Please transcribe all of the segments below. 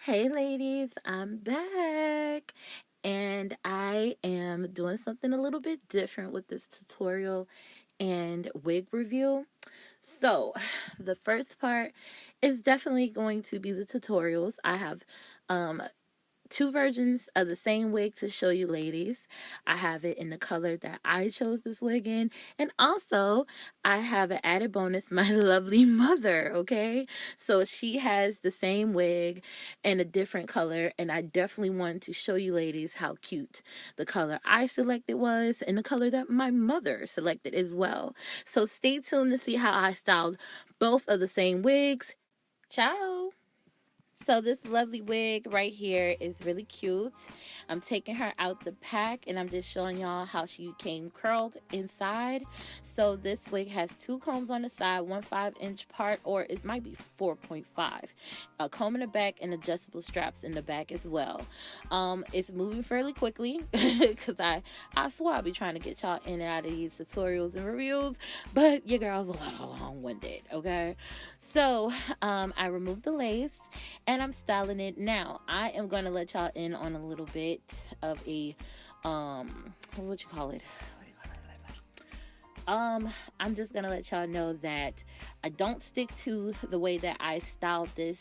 Hey ladies, I'm back and I am doing something a little bit different with this tutorial and wig review. So, the first part is definitely going to be the tutorials. I have um two versions of the same wig to show you ladies. I have it in the color that I chose this wig in, and also I have an added bonus, my lovely mother, okay? So she has the same wig in a different color, and I definitely wanted to show you ladies how cute the color I selected was and the color that my mother selected as well. So stay tuned to see how I styled both of the same wigs. Ciao! So this lovely wig right here is really cute. I'm taking her out the pack and I'm just showing y'all how she came curled inside. So this wig has two combs on the side, one 5-inch part, or it might be 4.5. A comb in the back and adjustable straps in the back as well. It's moving fairly quickly because I swear I'll be trying to get y'all in and out of these tutorials and reviews, but your girl's a little long-winded, okay? So, I removed the lace and I'm styling it now. I am going to let y'all in on a little bit of a, what you call it? I'm just going to let y'all know that I don't stick to the way that I styled this,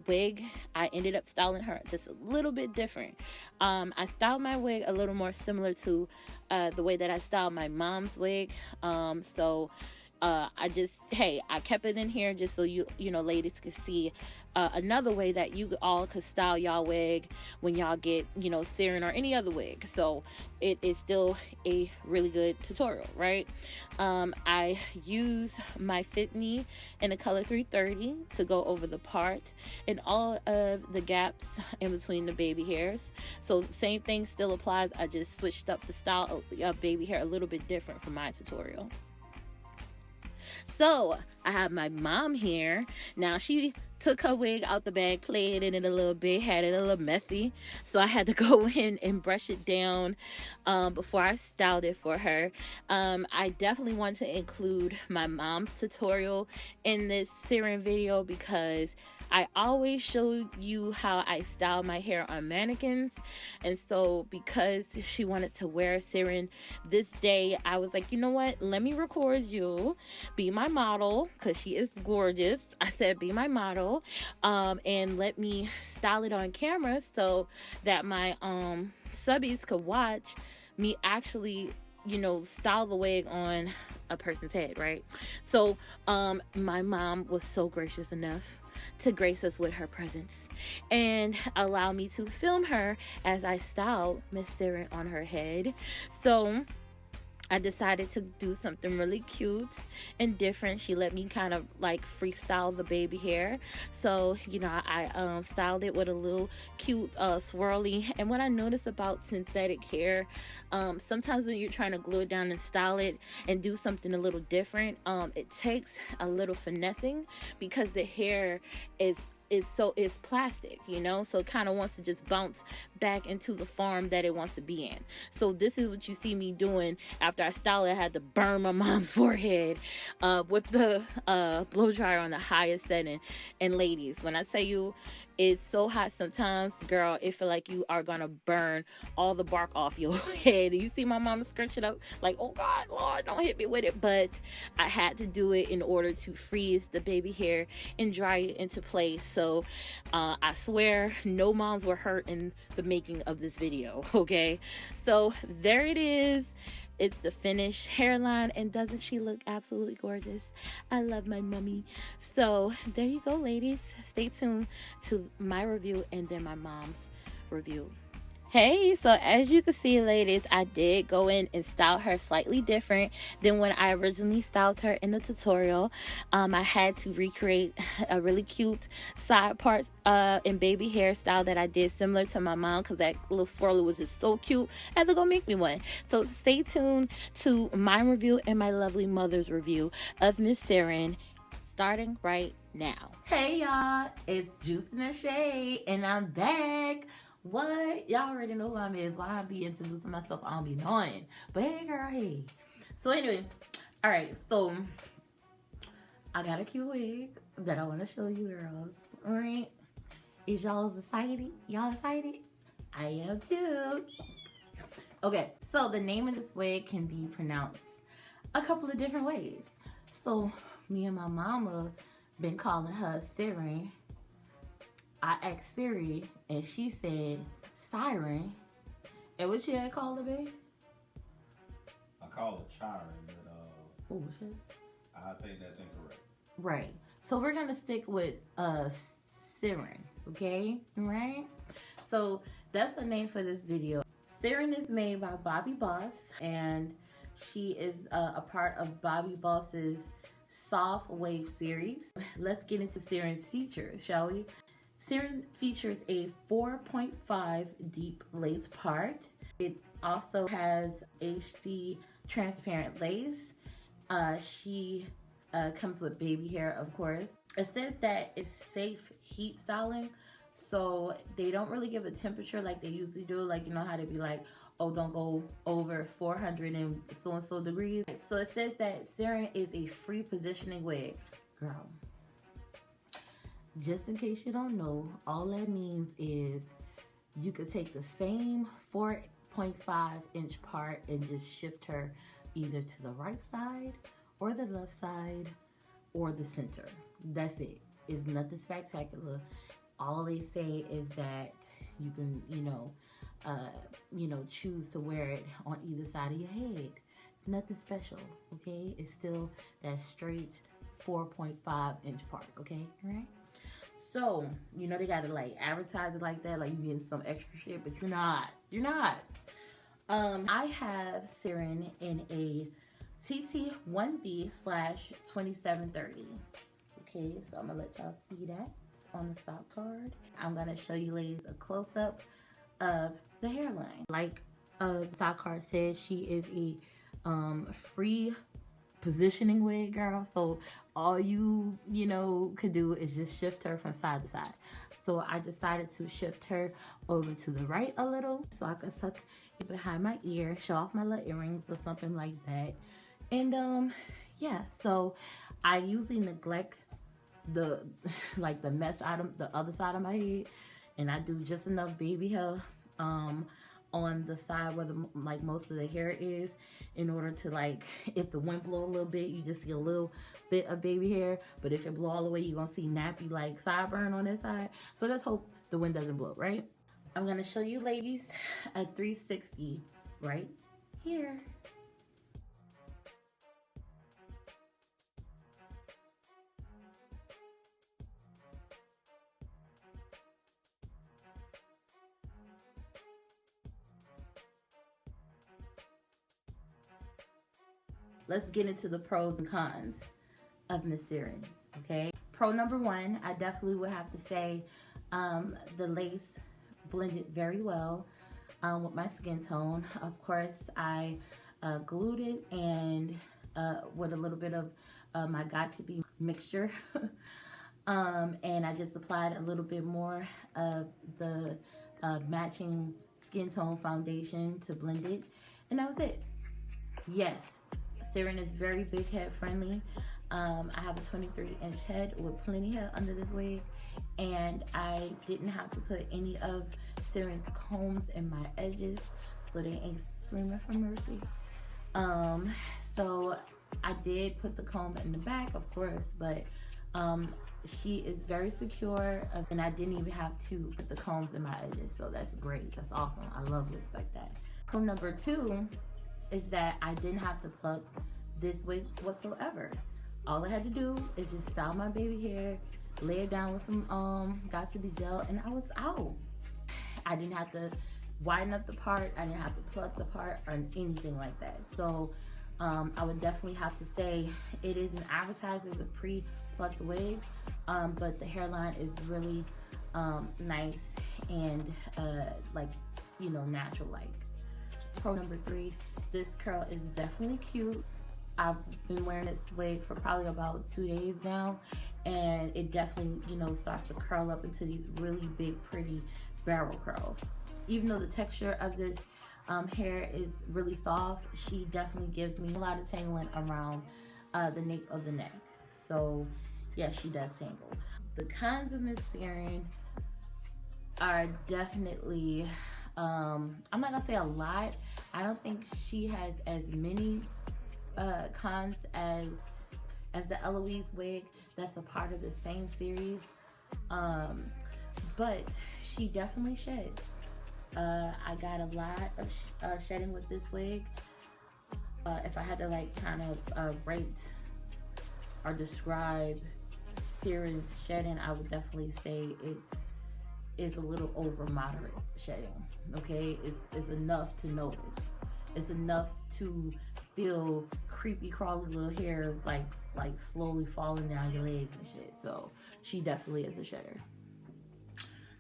wig. I ended up styling her just a little bit different. I styled my wig a little more similar to, the way that I styled my mom's wig. I kept it in here just so you ladies could see another way that you all could style y'all wig when y'all get, Ciaran or any other wig. So it is still a really good tutorial, right? I use my Fit Me in the color 330 to go over the part and all of the gaps in between the baby hairs. So the same thing still applies. I just switched up the style of the baby hair a little bit different for my tutorial. So I have my mom here. Now she took her wig out the bag, played in it a little bit, had it a little messy. So I had to go in and brush it down before I styled it for her. I definitely want to include my mom's tutorial in this Ciaran video because I always show you how I style my hair on mannequins. And so because she wanted to wear Ciaran this day, I was like, you know what? Let me record you. Be my model because she is gorgeous. I said, be my model. And let me style it on camera so that my subbies could watch me actually style the wig on a person's head, right? So my mom was so gracious enough to grace us with her presence and allow me to film her as I styled Miss Ciaran on her head. So I decided to do something really cute and different. She let me kind of like freestyle the baby hair. So, I styled it with a little cute swirly. And what I noticed about synthetic hair, sometimes when you're trying to glue it down and style it and do something a little different, it takes a little finessing because the hair is plastic, so it kind of wants to just bounce back into the form that it wants to be in. So this is what you see me doing after I styled it. I had to burn my mom's forehead with the blow dryer on the highest setting. And ladies, when I tell you it's so hot sometimes, girl, it feel like you are gonna burn all the bark off your head. You see my mama scrunch it up like, oh God, Lord, don't hit me with it. But I had to do it in order to freeze the baby hair and dry it into place. So I swear no moms were hurt in the making of this video, okay? So there it is. It's the finished hairline, and doesn't she look absolutely gorgeous? I love my mummy. So there you go, ladies. Stay tuned to my review and then my mom's review. Hey, so as you can see, ladies, I did go in and style her slightly different than when I originally styled her in the tutorial. I had to recreate a really cute side part and baby hairstyle that I did similar to my mom because that little swirly was just so cute. I had to go make me one. So stay tuned to my review and my lovely mother's review of Miss Ciaran starting right now. Hey, y'all, it's JuicyNashae, and I'm back. What? Y'all already know who I is. Why I be introducing myself? I don't be knowing. But hey, girl, hey. So anyway, all right. So I got a cute wig that I want to show you girls. All right. Is y'all excited? Y'all excited? I am too. Okay, so the name of this wig can be pronounced a couple of different ways. So me and my mama been calling her Ciaran. I asked Siri and she said Ciaran. And what you had called it, babe? I call it Ciaran, but oh shit. I think that's incorrect. Right. So we're gonna stick with Ciaran, okay? Right? So that's the name for this video. Ciaran is made by Bobbi Boss, and she is a part of Bobbi Boss's Soft Wave series. Let's get into Ciaran's features, shall we? Ciaran features a 4.5 deep lace part. It also has HD transparent lace. She comes with baby hair, of course. It says that it's safe heat styling, so they don't really give a temperature like they usually do. Like, you know how they be like, oh, don't go over 400 and so degrees. So it says that Ciaran is a free positioning wig. Girl, just in case you don't know, all that means is you could take the same 4.5-inch part and just shift her either to the right side or the left side or the center. That's it. It's nothing spectacular. All they say is that you can, choose to wear it on either side of your head. Nothing special, okay? It's still that straight 4.5-inch part, okay? All right? So, they gotta like advertise it like that, like you getting some extra shit, but you're not. You're not. I have Ciaran in a TT 1B/2730. Okay, so I'm gonna let y'all see that on the stock card. I'm gonna show you ladies a close-up of the hairline. Like the stock card says, she is a free positioning wig, girl. So all you could do is just shift her from side to side. So I decided to shift her over to the right a little so I could tuck it behind my ear, show off my little earrings or something like that. And yeah, so I usually neglect the mess out of the other side of my head, and I do just enough baby hair on the side where most of the hair is, in order to, like, if the wind blow a little bit, you just see a little bit of baby hair. But if it blow all the way, you're gonna see nappy like sideburn on this side. So let's hope the wind doesn't blow, right? I'm gonna show you ladies a 360 right here. Let's get into the pros and cons of Miss Ciaran, okay? Pro number one, I definitely would have to say the lace blended very well with my skin tone. Of course, I glued it and with a little bit of my Got To Be mixture. And I just applied a little bit more of the matching skin tone foundation to blend it. And that was it. Yes. Ciaran is very big head friendly. I have a 23-inch head with plenty of hair under this wig, and I didn't have to put any of Ciaran's combs in my edges, so they ain't screaming for mercy. So I did put the comb in the back, of course, but she is very secure, and I didn't even have to put the combs in my edges, so that's great. That's awesome. I love wigs like that. Pro number two is that I didn't have to pluck this wig whatsoever. All I had to do is just style my baby hair, lay it down with some Got To Be gel, and I was out. I didn't have to widen up the part, I didn't have to pluck the part or anything like that. So I would definitely have to say it isn't advertised as a pre-plucked wig, but the hairline is really nice and natural like. Pro number three, this curl is definitely cute. I've been wearing this wig for probably about 2 days now, and it definitely, starts to curl up into these really big, pretty barrel curls. Even though the texture of this hair is really soft, she definitely gives me a lot of tangling around the nape of the neck. So yeah, she does tangle. The cons of Miss Ciaran, are definitely, I'm not gonna say a lot. I don't think she has as many cons as the Eloise wig that's a part of the same series. But she definitely sheds. I got a lot of shedding with this wig. If I had to like kind of rate or describe Ciaran's shedding, I would definitely say it's a little over moderate shedding. Okay, it's enough to notice. It's enough to feel creepy crawly little hairs like slowly falling down your legs and shit. So she definitely is a shedder.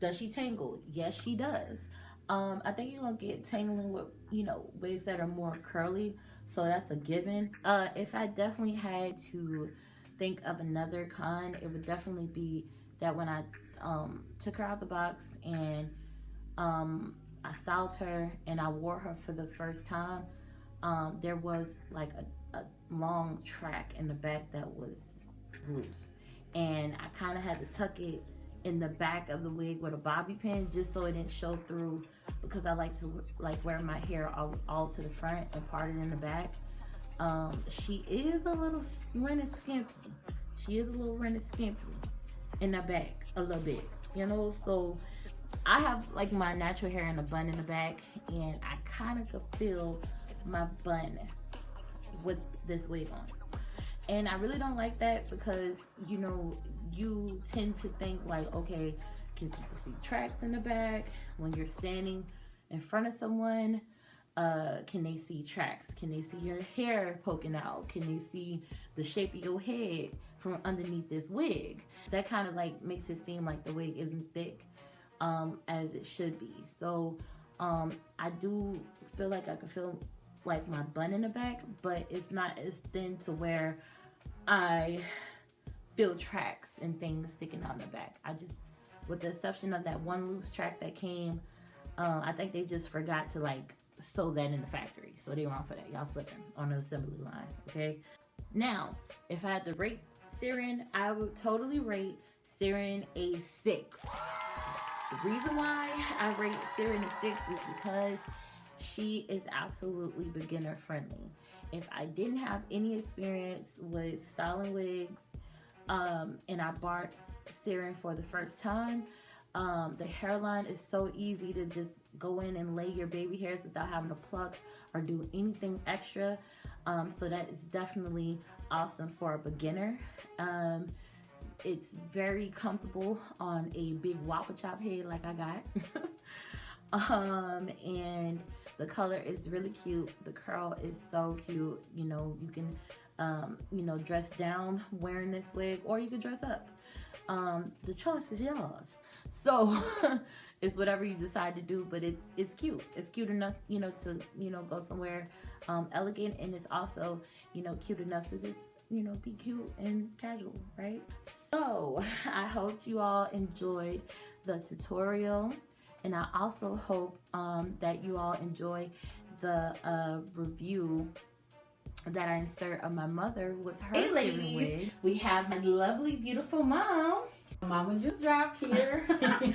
Does she tangle? Yes, she does. I think you're gonna get tangling with, you know, wigs that are more curly, so that's a given. If I definitely had to think of another con, it would definitely be that when I took her out the box and I styled her and I wore her for the first time, there was like a long track in the back that was loose, and I kind of had to tuck it in the back of the wig with a bobby pin just so it didn't show through, because I like to wear my hair all to the front and part it in the back. She is a little rented skimpy. She is a little rented skimpy in the back a little bit, you know. So I have like my natural hair in a bun in the back, and I kind of could feel my bun with this wig on. And I really don't like that because, you know, you tend to think like, okay, can people see tracks in the back when you're standing in front of someone? Can they see tracks? Can they see your hair poking out? Can they see the shape of your head from underneath this wig? That kind of like makes it seem like the wig isn't thick as it should be. So I do feel like I can feel like my bun in the back, but it's not as thin to where I feel tracks and things sticking out in the back. I just, with the exception of that one loose track that came, I think they just forgot to like sew that in the factory, so they wrong for that. Y'all slipping on the assembly line. Okay, now if I had to rate Ciaran, I would totally rate Ciaran a 6. The reason why I rate Ciaran a 6 is because she is absolutely beginner friendly. If I didn't have any experience with styling wigs, and I bought Ciaran for the first time, the hairline is so easy to just go in and lay your baby hairs without having to pluck or do anything extra. So that is definitely awesome for a beginner. It's very comfortable on a big wappa chop head like I got. And the color is really cute. The curl is so cute. You know, you can you know, dress down wearing this wig, or you can dress up. The choice is yours. So it's whatever you decide to do, but it's cute. It's cute enough, you know, to, you know, go somewhere elegant, and it's also, you know, cute enough to just, you know, be cute and casual, right? So I hope you all enjoyed the tutorial, and I also hope that you all enjoy the review that I insert of my mother with her favorite wig. We have my lovely, beautiful mom. Mama just dropped here.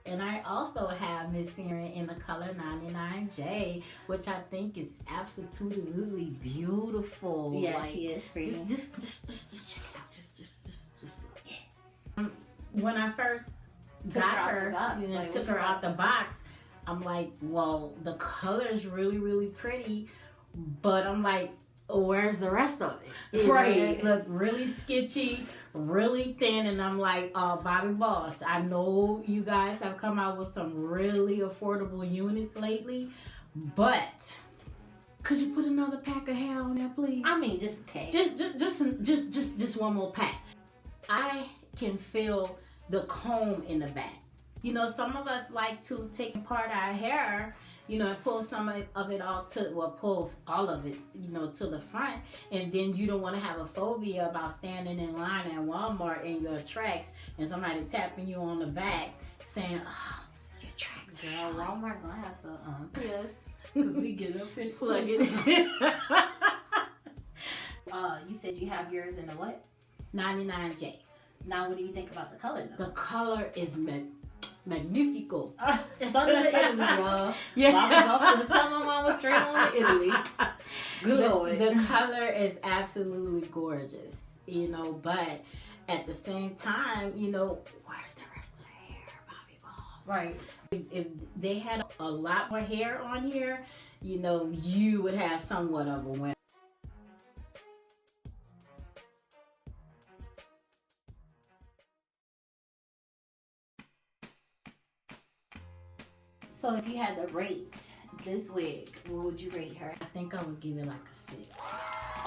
And I also have Miss Ciaran in the color 99J, which I think is absolutely beautiful. Yeah, like, she is pretty. Just check it out. Just yeah. When I first got her, took her out the box, I'm like, well, the color is really, really pretty, but I'm like, where's the rest of it? Right. It looked really sketchy, really thin, and I'm like, Bobbi Boss, I know you guys have come out with some really affordable units lately, but could you put another pack of hair on there, please? I mean, just a tag. Just one more pack. I can feel the comb in the back. You know, some of us like to take apart our hair, you know, and pull some of it all pulls all of it, you know, to the front. And then you don't want to have a phobia about standing in line at Walmart in your tracks and somebody tapping you on the back saying, oh, your tracks are Girl, Walmart gonna have to, yes, because we get up and plug it in. You said you have yours in a what? 99J. Now, what do you think about the color, though? The color is magnifico. Something to Italy, y'all. Yeah. Bobbi sent my mama straight on to Italy. Good Lord. The color is absolutely gorgeous, you know, but at the same time, you know, where's the rest of the hair, Bobbi Balls? Right. If they had a lot more hair on here, you know, you would have somewhat of a win. So if you had to rate this wig, what would you rate her? I think I would give it like a 6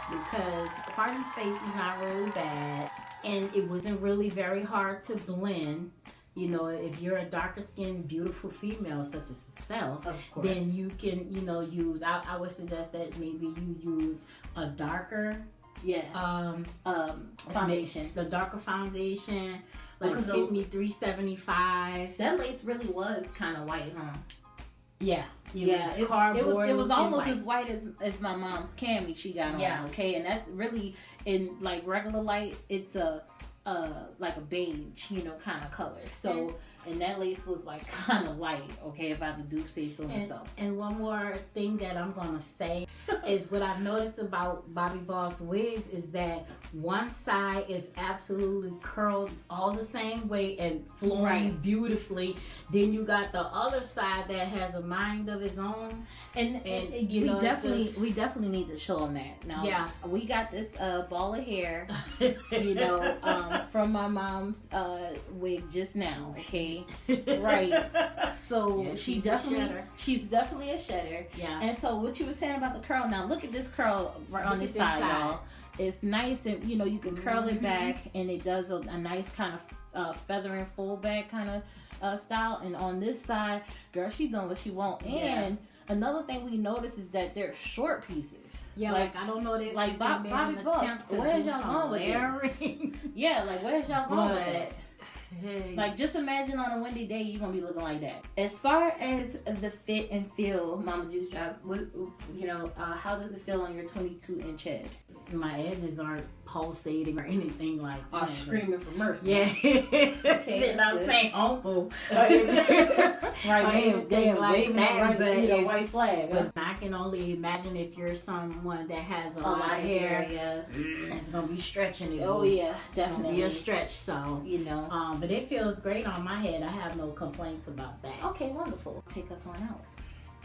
because Party's face is not really bad and it wasn't really very hard to blend. You know, if you're a darker skinned, beautiful female such as yourself, Of course. then you can, you know, use, I would suggest that maybe you use a darker foundation. The darker foundation, like Because Fit Me 375. That lace really was kind of white, huh? Yeah. It cardboard. was almost white. as white as my mom's cami she got on. Yeah. Okay, and that's really in like regular light. It's a like a beige, you know, kind of color. So, and that lace was like kind of light. Okay, if I do say so myself. And one more thing that I'm gonna say is what I've noticed about Bobbi Balls wigs is that one side is absolutely curled all the same way and flowing beautifully. Then you got the other side that has a mind of its own. And you we know, definitely need to show them that. Now, we got this ball of hair, you know, from my mom's wig just now. Okay, right. So she's definitely a shedder. Yeah. And so what you were saying about the curl, now look at this curl right on this side, y'all. It's nice, and you know you can curl it back, and it does a nice kind of feathering full back kind of style. And on this side, girl, she's doing what she want. And another thing we notice is that they're short pieces. Yeah, like I don't know that. Like Bobbi Balls, where's y'all going with this? Yeah, like where's y'all going with that? Hey. Like just imagine on a windy day you're gonna be looking like that. As far as the fit and feel, Mama JuiceDrops, you know, how does it feel on your 22-inch head? My edges aren't pulsating or anything like that. Screaming for mercy. Yeah. Okay, They're not saying uncle. Right, they waving that, but you know, white flag. But I can only imagine if you're someone that has a lot of hair, it's gonna be stretching it. Oh yeah, definitely. It's gonna be a stretch, so you know. But it feels great on my head. I have no complaints about that. Okay, wonderful. Take us on out.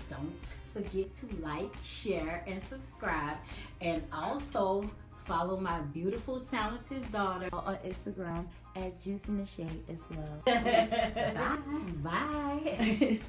Don't forget to like, share, and subscribe, and also follow my beautiful, talented daughter on Instagram at JuicyNashae as well. Bye. Bye.